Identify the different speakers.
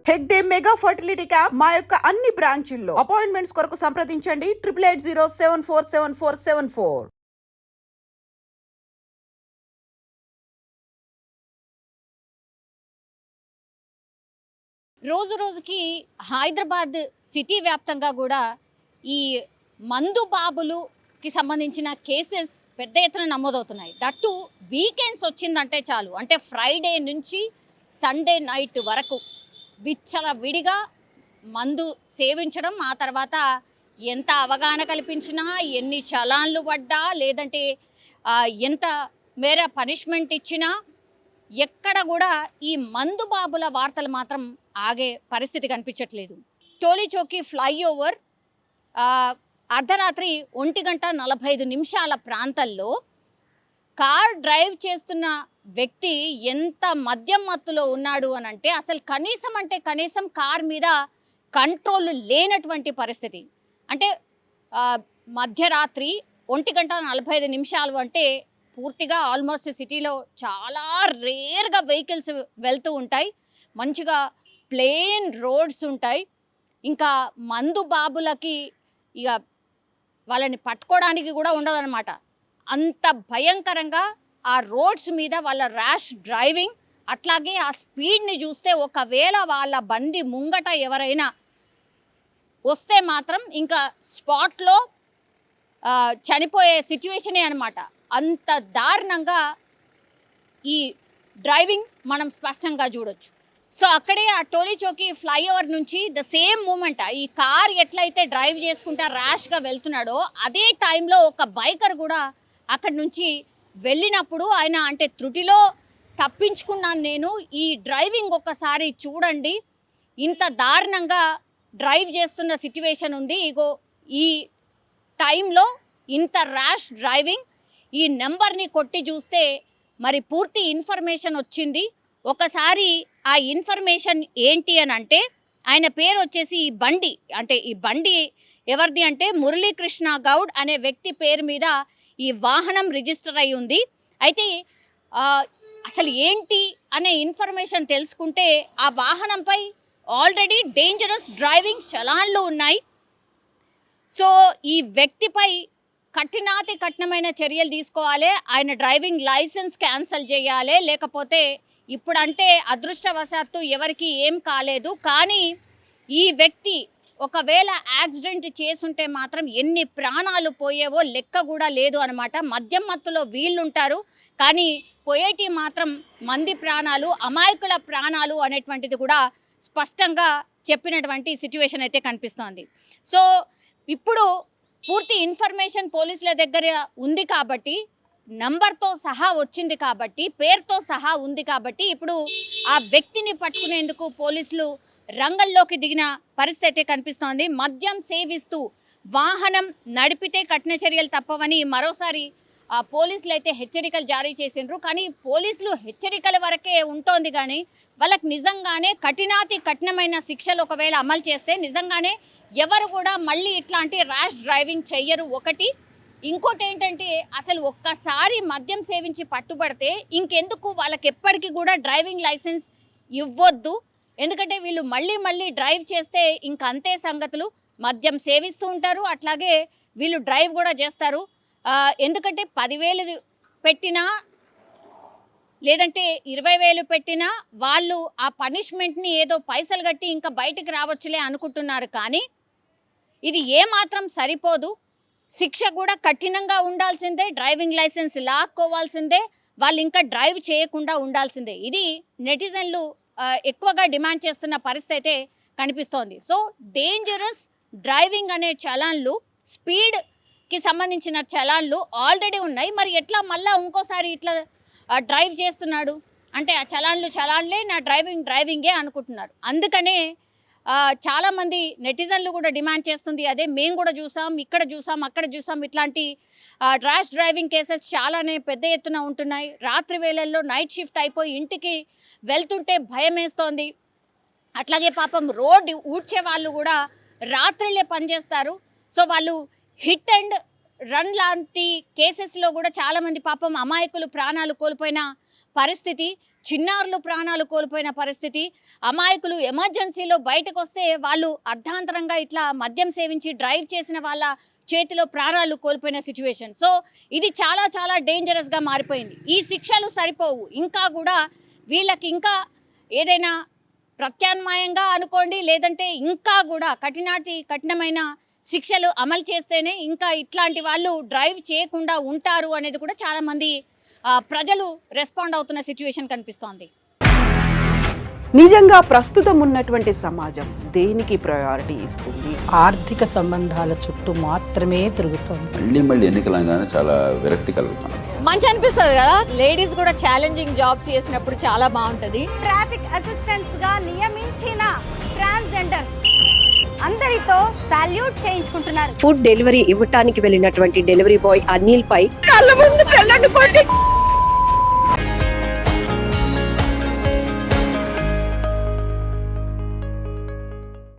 Speaker 1: Hegde mega fertility camp మా యొక్క అన్ని బ్రాంచుల్లో. అపాయింట్మెంట్స్ కొరకు సంప్రదించండి 8880747474.
Speaker 2: రోజు రోజుకి హైదరాబాద్ సిటీ వ్యాప్తంగా కూడా ఈ మందు బాబులుకి సంబంధించిన కేసెస్ పెద్ద ఎత్తున నమోదవుతున్నాయి. దట్టు వీకెండ్స్ వచ్చిందంటే చాలు, అంటే ఫ్రైడే నుంచి సండే నైట్ వరకు విచ్చలవిడిగా మందు సేవించడం, ఆ తర్వాత ఎంత అవగాహన కల్పించినా, ఎన్ని చలాన్లు పడ్డా, లేదంటే ఎంత మేర పనిష్మెంట్ ఇచ్చినా ఎక్కడ కూడా ఈ మందు బాబుల వార్తలు మాత్రం ఆగే పరిస్థితి కనిపించట్లేదు. టోలీచౌకీ ఫ్లైఓవర్ అర్ధరాత్రి 1:45 ప్రాంతంలో కార్ డ్రైవ్ చేస్తున్న వ్యక్తి ఎంత మద్యం మత్తులో ఉన్నాడు అని అంటే అసలు కనీసం కార్ మీద కంట్రోల్ లేనటువంటి పరిస్థితి. అంటే మధ్యరాత్రి 1:45 అంటే పూర్తిగా ఆల్మోస్ట్ సిటీలో చాలా రేర్గా వెహికల్స్ వెళ్తూ ఉంటాయి, మంచిగా ప్లెయిన్ రోడ్స్ ఉంటాయి. ఇంకా మందు బాబులకి ఇక వాళ్ళని పట్టుకోవడానికి కూడా ఉండదన్నమాట. అంత భయంకరంగా ఆ రోడ్స్ మీద వాళ్ళ ర్యాష్ డ్రైవింగ్, అట్లాగే ఆ స్పీడ్ని చూస్తే ఒకవేళ వాళ్ళ బండి ముంగట ఎవరైనా వస్తే మాత్రం ఇంకా స్పాట్లో చనిపోయే సిచ్యువేషనే అనమాట. అంత దారుణంగా ఈ డ్రైవింగ్ మనం స్పష్టంగా చూడొచ్చు. సో అక్కడే ఆ టోలీచౌకీ ఫ్లైఓవర్ నుంచి ద సేమ్ మూమెంట్ ఈ కార్ ఎట్లయితే డ్రైవ్ చేసుకుంటా ర్యాష్గా వెళ్తున్నాడో అదే టైంలో ఒక బైకర్ కూడా అక్కడి నుంచి వెళ్ళినప్పుడు ఆయన అంటే త్రుటిలో తప్పించుకున్నాను నేను, ఈ డ్రైవింగ్ ఒక్కసారి చూడండి, ఇంత దారుణంగా డ్రైవ్ చేస్తున్న సిచ్యువేషన్ ఉంది, ఇగో ఈ టైంలో ఇంత ర్యాష్ డ్రైవింగ్, ఈ నెంబర్ని కొట్టి చూస్తే మరి పూర్తి ఇన్ఫర్మేషన్ వచ్చింది. ఒకసారి ఆ ఇన్ఫర్మేషన్ ఏంటి అని అంటే ఆయన పేరు వచ్చేసి ఈ బండి ఎవరిది అంటే మురళీకృష్ణ గౌడ్ అనే వ్యక్తి పేరు మీద ఈ వాహనం రిజిస్టర్ అయి ఉంది. అయితే అసలు ఏంటి అనే ఇన్ఫర్మేషన్ తెలుసుకుంటే ఆ వాహనంపై ఆల్రెడీ డేంజరస్ డ్రైవింగ్ చలాన్లు ఉన్నాయి. సో ఈ వ్యక్తిపై కఠినమైన చర్యలు తీసుకోవాలి, ఆయన డ్రైవింగ్ లైసెన్స్ క్యాన్సిల్ చేయాలి, లేకపోతే ఇప్పుడంటే అదృష్టవశాత్తు ఎవరికి ఏం కాలేదు, కానీ ఈ వ్యక్తి ఒకవేళ యాక్సిడెంట్ చేసుంటే మాత్రం ఎన్ని ప్రాణాలు పోయేవో లెక్క కూడా లేదు అనమాట. మద్యం మత్తులో వీళ్ళుంటారు, కానీ పోయేటి మాత్రం మంది ప్రాణాలు, అమాయకుల ప్రాణాలు అనేటువంటిది కూడా స్పష్టంగా చెప్పినటువంటి సిచ్యువేషన్ అయితే కనిపిస్తోంది. సో ఇప్పుడు పూర్తి ఇన్ఫర్మేషన్ పోలీసుల దగ్గర ఉంది కాబట్టి, నంబర్తో సహా వచ్చింది కాబట్టి, పేరుతో సహా ఉంది కాబట్టి ఇప్పుడు ఆ వ్యక్తిని పట్టుకునేందుకు పోలీసులు రంగంలోకి దిగిన పరిస్థితి అయితే కనిపిస్తోంది. మద్యం సేవిస్తూ వాహనం నడిపితే కఠిన చర్యలు తప్పవని మరోసారి పోలీసులు అయితే హెచ్చరికలు జారీ చేసిండ్రు. కానీ పోలీసులు హెచ్చరికల వరకే ఉంటోంది, కానీ వాళ్ళకి నిజంగానే కఠినమైన శిక్షలు ఒకవేళ అమలు చేస్తే నిజంగానే ఎవరు కూడా మళ్ళీ ఇట్లాంటి ర్యాష్ డ్రైవింగ్ చెయ్యరు. ఒకటి, ఇంకోటి ఏంటంటే అసలు ఒక్కసారి మద్యం సేవించి పట్టుబడితే ఇంకెందుకు వాళ్ళకి ఎప్పటికీ కూడా డ్రైవింగ్ లైసెన్స్ ఇవ్వొద్దు. ఎందుకంటే వీళ్ళు మళ్ళీ డ్రైవ్ చేస్తే ఇంకంతే సంగతులు. మద్యం సేవిస్తూ ఉంటారు, అట్లాగే వీళ్ళు డ్రైవ్ కూడా చేస్తారు. ఎందుకంటే 10,000 పెట్టినా లేదంటే 20,000 పెట్టినా వాళ్ళు ఆ పనిష్మెంట్ని ఏదో పైసలు కట్టి ఇంకా బయటికి రావచ్చులే అనుకుంటున్నారు, కానీ ఇది ఏమాత్రం సరిపోదు. శిక్ష కూడా కఠినంగా ఉండాల్సిందే, డ్రైవింగ్ లైసెన్స్ లాక్కోవాల్సిందే, వాళ్ళు ఇంకా డ్రైవ్ చేయకుండా ఉండాల్సిందే. ఇది నెటిజన్లు ఎక్కువగా డిమాండ్ చేస్తున్న పరిస్థితి అయితే కనిపిస్తోంది. సో డేంజరస్ డ్రైవింగ్ అనే చలాన్లు, స్పీడ్కి సంబంధించిన చలాన్లు ఆల్రెడీ ఉన్నాయి, మరి ఎట్లా మళ్ళీ ఇంకోసారి ఇట్లా డ్రైవ్ చేస్తున్నాడు అంటే ఆ చలాన్లే, నా డ్రైవింగే అనుకుంటున్నారు. అందుకనే చాలామంది నెటిజన్లు కూడా డిమాండ్ చేస్తుంది అదే. మేము కూడా చూసాం, ఇక్కడ చూసాం, అక్కడ చూసాం, ఇట్లాంటి ర్యాష్ డ్రైవింగ్ కేసెస్ చాలానే పెద్ద ఎత్తున ఉంటున్నాయి. రాత్రి వేళల్లో నైట్ షిఫ్ట్ అయిపోయి ఇంటికి వెళ్తుంటే భయం వేస్తోంది. అట్లాగే పాపం రోడ్ ఊడ్చే వాళ్ళు కూడా రాత్రిలే పనిచేస్తారు. సో వాళ్ళు హిట్ అండ్ రన్ లాంటి కేసెస్లో కూడా చాలామంది పాపం అమాయకులు ప్రాణాలు కోల్పోయిన పరిస్థితి. చిన్నారులు ప్రాణాలు కోల్పోయిన పరిస్థితి. అమాయకులు ఎమర్జెన్సీలో బయటకు వస్తే వాళ్ళు అర్ధాంతరంగా ఇట్లా మద్యం సేవించి డ్రైవ్ చేసిన వాళ్ళ చేతిలో ప్రాణాలు కోల్పోయిన సిచ్యువేషన్. సో ఇది చాలా చాలా డేంజరస్గా మారిపోయింది. ఈ శిక్షలు సరిపోవు, ఇంకా కూడా వీళ్ళకి ఇంకా ఏదైనా ప్రత్యామ్నాయంగా అనుకోండి, లేదంటే ఇంకా కూడా కఠినమైన శిక్షలు అమలు చేస్తేనే ఇంకా ఇట్లాంటి వాళ్ళు డ్రైవ్ చేయకుండా ఉంటారు అనేది కూడా చాలామంది ప్రజలు రెస్పాండ్ అవుతున్న సిచ్యువేషన్ కనిపిస్తోంది.
Speaker 1: నిజంగా ప్రస్తుతం ఉన్నటువంటి సమాజం దేనికి ప్రయారిటీ ఇస్తుంది?
Speaker 3: ఆర్థిక సంబంధాల చుట్టూ మాత్రమే తిరుగుతోంది.
Speaker 4: మళ్ళీ ఎన్నికలంగానే చాలా విరక్తి కలుగుతాను.
Speaker 2: మంచి అనిపిస్తుంది కదా, లేడీస్ కూడా ఛాలెంజింగ్ జాబ్స్ చేసినప్పుడు చాలా బాగుంటది.
Speaker 5: ట్రాఫిక్ అసిస్టెంట్స్ గా నియమించిన ట్రాన్స్జెండర్స్ అందరితో సాల్యూట్ చేయించుకుంటున్నారు.
Speaker 6: ఫుడ్ డెలివరీ ఇవ్వటానికి వెళ్ళినటువంటి డెలివరీ బాయ్ అనిల్ పై
Speaker 1: కళ్ళ ముందు